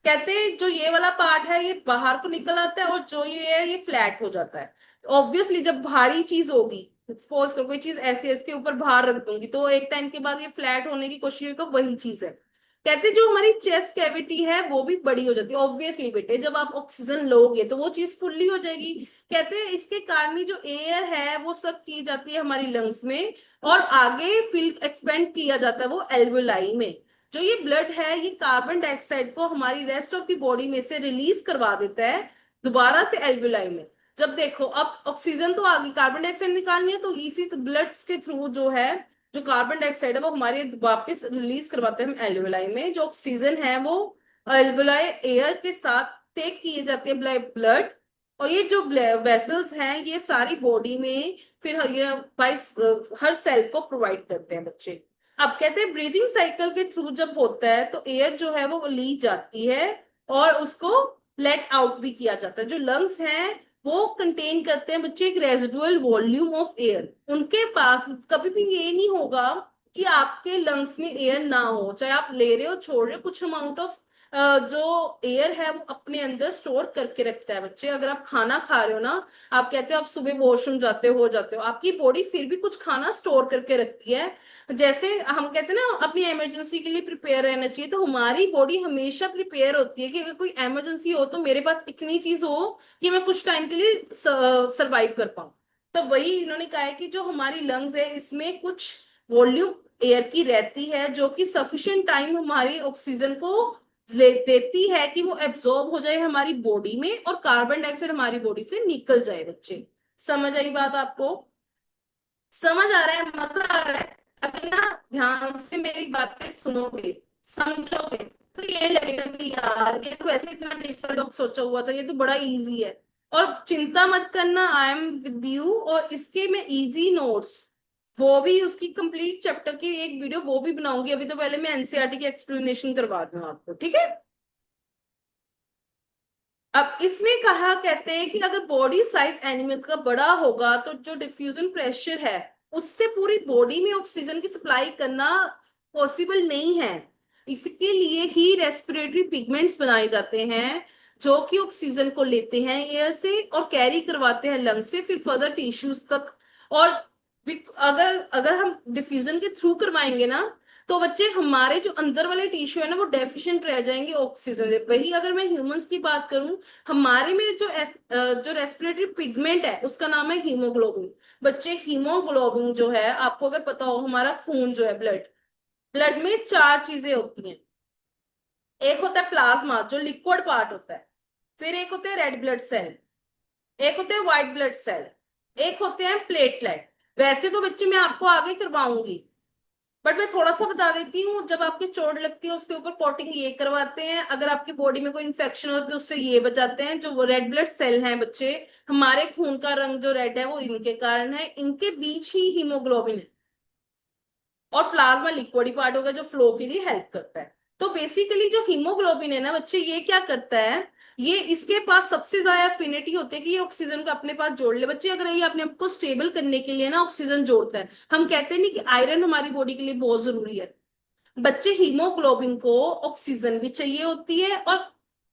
Speaker 1: कहते हैं जो ये वाला पार्ट है ये बाहर को निकल आता है और जो ये है ये फ्लैट हो जाता है। ऑब्वियसली जब भारी चीज होगी, सपोज करो कोई चीज ऐसे इसके ऊपर बाहर रख दूंगी तो एक टाइम के बाद ये फ्लैट होने की कोशिश होगी, वही चीज है। कहते हैं जो हमारी चेस्ट कैविटी है वो भी बड़ी हो जाती है। ऑब्वियसली बेटे जब आप ऑक्सीजन लोगे तो वो चीज फुल्ली हो जाएगी। कहते हैं इसके कारण ही जो एयर है वो सक की जाती है हमारी लंग्स में और आगे फिल एक्सपेंड किया जाता है वो एल्वुलाई में। जो ये ब्लड है ये कार्बन डाइऑक्साइड को हमारी रेस्ट ऑफ द बॉडी में से रिलीज करवा देता है दोबारा से एल्वुलाई में। जब देखो अब ऑक्सीजन तो आगे कार्बन डाइऑक्साइड निकालनी है तो इसी तो ब्लड के थ्रू जो है जो कार्बन डाइऑक्साइड है वो हमारे वापस रिलीज करवाते हैं हम एल्वुलाई में। जो ऑक्सीजन है वो एल्वुलाई एयर के साथ टेक किए जाते हैं ब्लड, और ये जो वेसल्स हैं ये सारी बॉडी में फिर ये बाई हर सेल को प्रोवाइड करते हैं बच्चे। अब कहते हैं ब्रीदिंग साइकिल के थ्रू जब होता है तो एयर जो है वो ली जाती है और उसको लेट आउट भी किया जाता है। जो लंग्स हैं वो कंटेन करते हैं बच्चे एक रेजिडुअल वॉल्यूम ऑफ एयर। उनके पास कभी भी ये नहीं होगा कि आपके लंग्स में एयर ना हो, चाहे आप ले रहे हो छोड़ रहे हो, कुछ अमाउंट ऑफ जो एयर है वो अपने अंदर स्टोर करके रखता है बच्चे। अगर आप खाना खा रहे हो ना, आप कहते हो आप सुबह वॉशरूम जाते हो जाते हो, आपकी बॉडी फिर भी कुछ खाना स्टोर करके रखती है। जैसे हम कहते हैं ना अपनी इमरजेंसी के लिए प्रिपेयर रहना चाहिए, तो हमारी बॉडी हमेशा प्रिपेयर होती है कि अगर कोई इमरजेंसी हो तो मेरे पास इतनी चीज हो कि मैं कुछ टाइम के लिए सरवाइव कर पाऊं। तो वही इन्होंने कहा है कि जो हमारी लंग्स है इसमें कुछ वॉल्यूम एयर की रहती है जो कि सफिशिएंट टाइम हमारी ऑक्सीजन को देती है कि वो एब्जॉर्ब हो जाए हमारी बॉडी में और कार्बन डाइऑक्साइड हमारी बॉडी से निकल जाए बच्चे। समझ आई बात आपको? समझ आ रहा है? मजा आ रहा है? अगर ना ध्यान से मेरी बातें सुनोगे, समझोगे, तो ये लगेगा कि यार ये तो वैसे इतना डिफिकल्ट सोचा हुआ था, ये तो बड़ा इजी है। और चिंता मत करना, आई एम विद यू। और इसके मैं इजी नोट्स, वो भी उसकी कंप्लीट चैप्टर की एक वीडियो वो भी बनाऊंगी। अभी तो पहले मैं एनसीईआरटी की एक्सप्लेनेशन करवा दूं आपको, ठीक है? अब इसमें कहा कहते हैं कि अगर बॉडी साइज एनिमल का बड़ा होगा तो जो डिफ्यूजन प्रेशर है उससे पूरी बॉडी में ऑक्सीजन की सप्लाई करना पॉसिबल नहीं है। इसके लिए ही रेस्पिरेटरी पिगमेंट्स बनाए जाते हैं जो कि ऑक्सीजन को लेते हैं एयर से और कैरी करवाते हैं लंग से फिर फर्दर टिश्यूज तक। और अगर अगर हम डिफ्यूजन के थ्रू करवाएंगे ना तो बच्चे हमारे जो अंदर वाले टिश्यू है ना वो डेफिशिएंट रह जाएंगे ऑक्सीजन से। वही अगर मैं ह्यूमंस की बात करूं, हमारे में जो रेस्पिरेटरी पिगमेंट है उसका नाम है हीमोग्लोबिन। बच्चे हीमोग्लोबिन जो है, आपको अगर पता हो, हमारा खून जो है, ब्लड, ब्लड में चार चीजें होती हैं। एक होता है प्लाज्मा जो लिक्विड पार्ट होता है, फिर एक होते हैं रेड ब्लड सेल, एक होते हैं व्हाइट ब्लड सेल, एक होते हैं प्लेटलेट। वैसे तो बच्चे मैं आपको आगे करवाऊंगी, बट मैं थोड़ा सा बता देती हूँ। जब आपकी चोट लगती है उसके ऊपर पोटिंग ये करवाते हैं, अगर आपकी बॉडी में कोई इन्फेक्शन हो तो उससे ये बचाते हैं। जो वो रेड ब्लड सेल हैं बच्चे, हमारे खून का रंग जो रेड है वो इनके कारण है, इनके बीच ही हीमोग्लोबिन है। और प्लाज्मा लिक्विड पार्ट होगा जो फ्लो के लिए हेल्प करता है। तो बेसिकली जो हीमोग्लोबिन है ना बच्चे, ये क्या करता है, ये इसके पास सबसे ज्यादा एफिनिटी होती है कि ये ऑक्सीजन को अपने पास जोड़ ले। बच्चे अगर ये अपने आप को स्टेबल करने के लिए ना ऑक्सीजन जोड़ता है। हम कहते नहीं कि आयरन हमारी बॉडी के लिए बहुत जरूरी है। बच्चे हीमोग्लोबिन को ऑक्सीजन भी चाहिए होती है और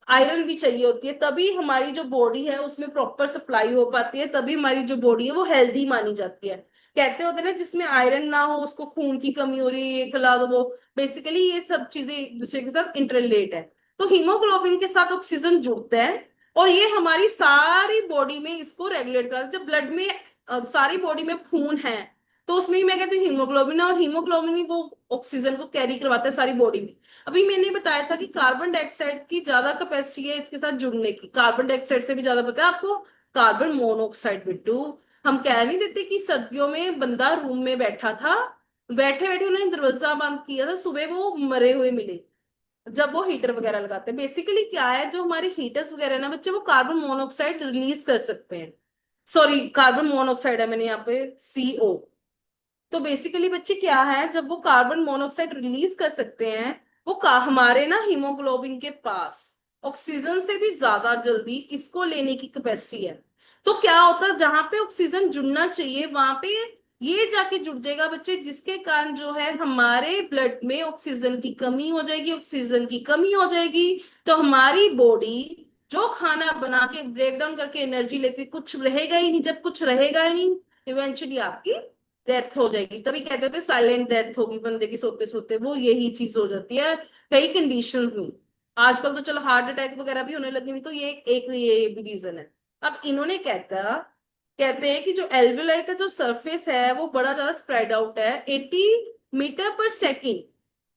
Speaker 1: आयरन भी चाहिए होती है, तभी हमारी जो बॉडी है उसमें प्रॉपर सप्लाई हो पाती है, तभी हमारी जो बॉडी है वो हेल्दी मानी जाती है। कहते होते हैं ना जिसमें आयरन ना हो उसको खून की कमी हो रही है, ये खिला दो वो। बेसिकली ये सब चीजें एक दूसरे के साथ इंटरलेट है। तो हीमोग्लोबिन के साथ ऑक्सीजन जुड़ता है और ये हमारी सारी बॉडी में इसको रेगुलेट करता है। जब ब्लड में सारी बॉडी में खून है तो उसमें ही मैं कहती हूँ हीमोग्लोबिन है, और हीमोग्लोबिन ही वो ऑक्सीजन को कैरी करवाता है सारी बॉडी में। अभी मैंने बताया था कि कार्बन डाइऑक्साइड की ज्यादा कैपेसिटी है इसके साथ जुड़ने की, कार्बन डाइऑक्साइड से भी ज्यादा पता है आपको कार्बन मोनोऑक्साइड। बिट्टू, हम कह नहीं देते कि सर्दियों में बंदा रूम में बैठा था, बैठे बैठे उन्होंने दरवाजा बंद किया था, सुबह वो मरे हुए मिले जब वो हीटर वगैरह लगाते हैं। बेसिकली क्या है, जो हमारे हीटर्स वगैरह ना बच्चे वो कार्बन मोनोऑक्साइड रिलीज कर सकते हैं। सॉरी, कार्बन मोनोऑक्साइड है, मैंने यहाँ पे CO। तो बेसिकली बच्चे क्या है, जब वो कार्बन मोनोऑक्साइड रिलीज कर सकते हैं, वो हमारे ना हीमोग्लोबिन के पास ऑक्सीजन से भी ज्यादा जल्दी इसको लेने की कैपेसिटी है। तो क्या होता है, जहां पे ऑक्सीजन जुड़ना चाहिए वहां पे ये जाके जुड़ जाएगा बच्चे, जिसके कारण जो है हमारे ब्लड में ऑक्सीजन की कमी हो जाएगी। ऑक्सीजन की कमी हो जाएगी तो हमारी बॉडी जो खाना बना के ब्रेक डाउन करके एनर्जी लेती, कुछ रहेगा ही नहीं। जब कुछ रहेगा ही नहीं, इवेंचुअली आपकी डेथ हो जाएगी। तभी कहते होते साइलेंट डेथ होगी बंदे की सोते सोते, वो यही चीज हो जाती है कई कंडीशंस में। आजकल तो चलो हार्ट अटैक वगैरह भी होने लगे, नहीं तो ये भी रीजन है। अब इन्होंने कहते हैं कि जो एल्वेलाई का जो सरफेस है वो बड़ा ज्यादा स्प्रेड आउट है, 80 मीटर पर सेकेंड।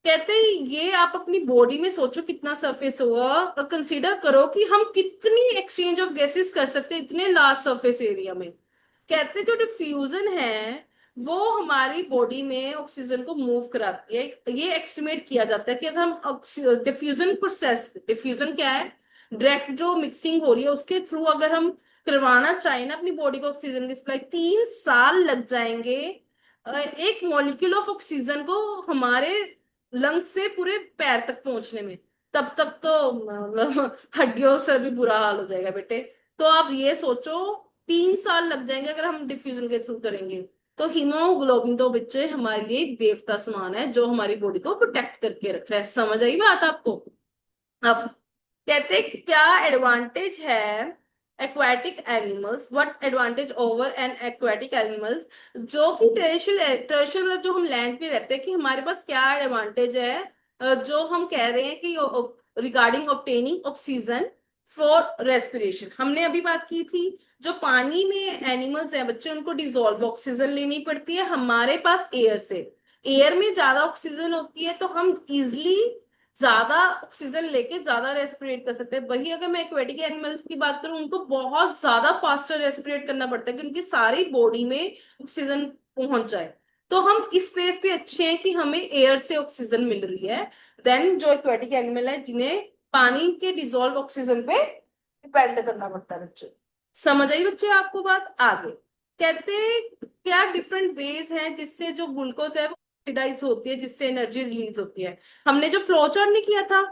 Speaker 1: कहते हैं ये आप अपनी बॉडी में सोचो कितना सरफेस होगा, और कंसीडर करो कि हम कितनी एक्सचेंज ऑफ गैसेस कर सकते हैं इतने लार्ज सरफेस एरिया में। कहते हैं जो डिफ्यूजन है वो हमारी बॉडी में ऑक्सीजन को मूव कराती है। ये एस्टिमेट किया जाता है कि अगर हम डिफ्यूजन प्रोसेस, डिफ्यूजन क्या है, डायरेक्ट जो मिक्सिंग हो रही है उसके थ्रू अगर हम करवाना चाहें ना अपनी बॉडी को ऑक्सीजन की सप्लाई, 3 साल लग जाएंगे एक मॉलिक्यूल ऑफ ऑक्सीजन को हमारे लंग्स से पूरे पैर तक पहुंचने में। तब तक तो मतलब हड्डियों से भी बुरा हाल हो जाएगा बेटे। तो आप ये सोचो 3 साल लग जाएंगे अगर हम डिफ्यूजन के थ्रू करेंगे। तो हीमोग्लोबिन तो बच्चे हमारे लिए एक देवता समान है जो हमारी बॉडी को प्रोटेक्ट करके रख रहा है। समझ आई बात आपको? अब कहते हैं क्या एडवांटेज है aquatic animals, what advantage over an aquatic animals, जो कि ट्रेडिशनल मतलब जो हम लैंड पे रहते हैं, कि हमारे पास क्या एडवांटेज है जो हम कह रहे हैं कि regarding obtaining oxygen for respiration. हमने अभी बात की थी जो पानी में एनिमल्स हैं बच्चे उनको डिजोल्व ऑक्सीजन लेनी पड़ती है, हमारे पास एयर से, एयर में ज्यादा ऑक्सीजन होती है तो हम इजिली ज्यादा ऑक्सीजन लेके ज्यादा रेस्पिरेट कर सकते हैं। वही अगर मैं एक्वेटिक एनिमल्स की बात करूं, उनको बहुत ज्यादा फास्टर रेस्पिरेट करना पड़ता है कि उनकी सारी बॉडी में ऑक्सीजन पहुंच जाए। तो हम इस स्पेस पे अच्छे हैं कि हमें एयर से ऑक्सीजन मिल रही है। देन जो एक्वेटिक एनिमल है जिन्हें पानी के डिजोल्व ऑक्सीजन पे डिपेंड करना पड़ता है बच्चे। समझ आई बच्चे आपको बात? आगे कहते क्या डिफरेंट वेज हैं जिससे जो ग्लूकोज है वो ऑक्सीडाइज होती है, जिससे एनर्जी रिलीज होती है। हमने जो फ्लो चार्ट नहीं किया था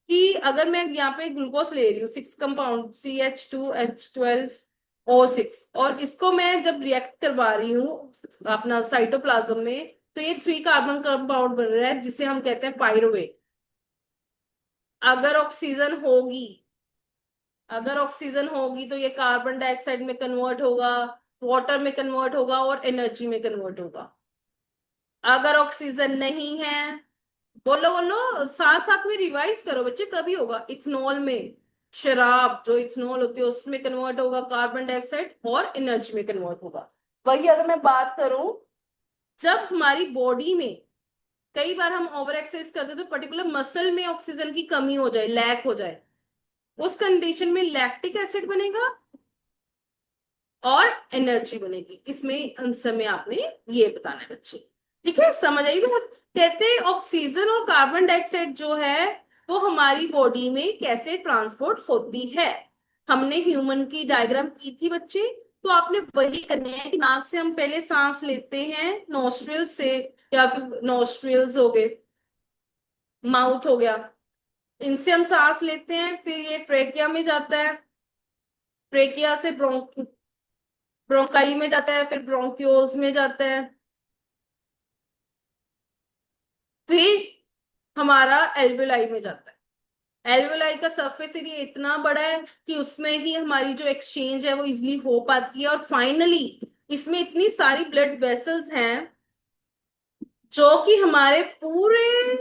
Speaker 1: कि अगर मैं यहाँ पे ग्लूकोज ले रही हूँ 6 कंपाउंड CH2H12O6, और इसको मैं जब रिएक्ट करवा रही हूँ अपना साइटोप्लाज्म में, तो ये 3 कार्बन कंपाउंड बन रहा है जिसे हम कहते हैं पायरुवेट। अगर ऑक्सीजन होगी अगर ऑक्सीजन होगी तो ये कार्बन डाइऑक्साइड में कन्वर्ट होगा, वाटर में कन्वर्ट होगा और एनर्जी में कन्वर्ट होगा। अगर ऑक्सीजन नहीं है, बोलो बोलो, साथ साथ में रिवाइज करो बच्चे, तभी होगा। इथेनॉल में, शराब जो इथेनॉल होती है उसमें कन्वर्ट होगा कार्बन डाइऑक्साइड और एनर्जी में कन्वर्ट होगा। वही अगर मैं बात करूं, जब हमारी बॉडी में कई बार हम ओवर एक्सरसाइज करते तो पर्टिकुलर मसल में ऑक्सीजन की कमी हो जाए, लैक हो जाए, उस कंडीशन में लैक्टिक एसिड बनेगा और एनर्जी बनेगी। इसमें आंसर में आपने ये बताना है बच्चे। ठीक है, समझ आई बात? कहते हैं ऑक्सीजन और कार्बन डाइऑक्साइड जो है वो हमारी बॉडी में कैसे ट्रांसपोर्ट होती है। हमने ह्यूमन की डायग्राम की थी बच्चे, तो आपने वही करनी है कि नाक से हम पहले सांस लेते हैं, नोस्ट्रिल से, या फिर नोस्ट्रिल्स हो गए, माउथ हो गया, इनसे हम सांस लेते हैं, फिर ये ट्रेकिया में जाता है, ट्रेकिया से ब्रोंकाई में जाता है, फिर ब्रोंक्यूल्स में जाता है, फिर हमारा एल्वेलाई में जाता है। एल्वेलाई का सरफेस एरिया इतना बड़ा है कि उसमें ही हमारी जो एक्सचेंज है वो इजिली हो पाती है, और फाइनली इसमें इतनी सारी ब्लड वेसल्स हैं जो कि हमारे पूरे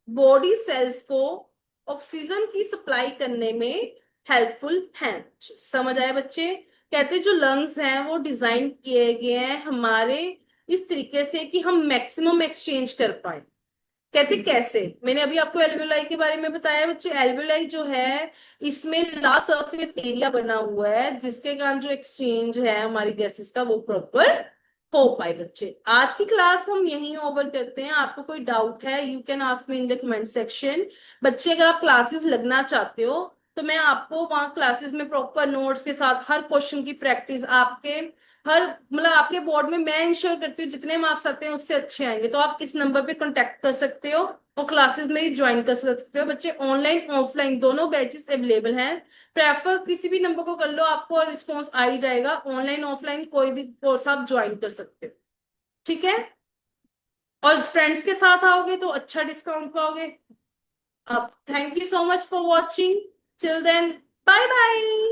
Speaker 1: बॉडी सेल्स को ऑक्सीजन की सप्लाई करने में हेल्पफुल हैं। समझ आए बच्चे? कहते जो लंग्स हैं वो डिजाइन किए गए हैं हमारे इस तरीके से कि हम मैक्सिमम एक्सचेंज कर पाए। कहते कैसे, मैंने अभी आपको एल्वेलाई के बारे में बताया बच्चे। एल्वेलाई जो है इसमें ला सरफेस एरिया बना हुआ है जिसके कारण जो एक्सचेंज है हमारी गैसेस का वो प्रॉपर हो पाए बच्चे। आज की क्लास हम यहीं ओवर करते हैं। आपको कोई डाउट है you can ask me in the comment section. बच्चे अगर आप क्लासेस लगना चाहते हो तो मैं आपको वहां क्लासेस में प्रॉपर नोट्स के साथ हर क्वेश्चन की प्रैक्टिस आपके हर मतलब आपके बोर्ड में मैं इंश्योर करती हूँ जितने मार्क्स आते हैं उससे अच्छे आएंगे। तो आप इस नंबर पे कांटेक्ट कर सकते हो और क्लासेस में ज्वाइन कर सकते हो बच्चे। ऑनलाइन ऑफलाइन दोनों बैचेस अवेलेबल हैं। प्रेफर किसी भी नंबर को कर लो, आपको रिस्पॉन्स आ ही जाएगा। ऑनलाइन ऑफलाइन कोई भी कोर्स आप ज्वाइन कर सकते हो। ठीक है, और फ्रेंड्स के साथ आओगे तो अच्छा डिस्काउंट पाओगे। अब thank you so much for watching, till then bye bye.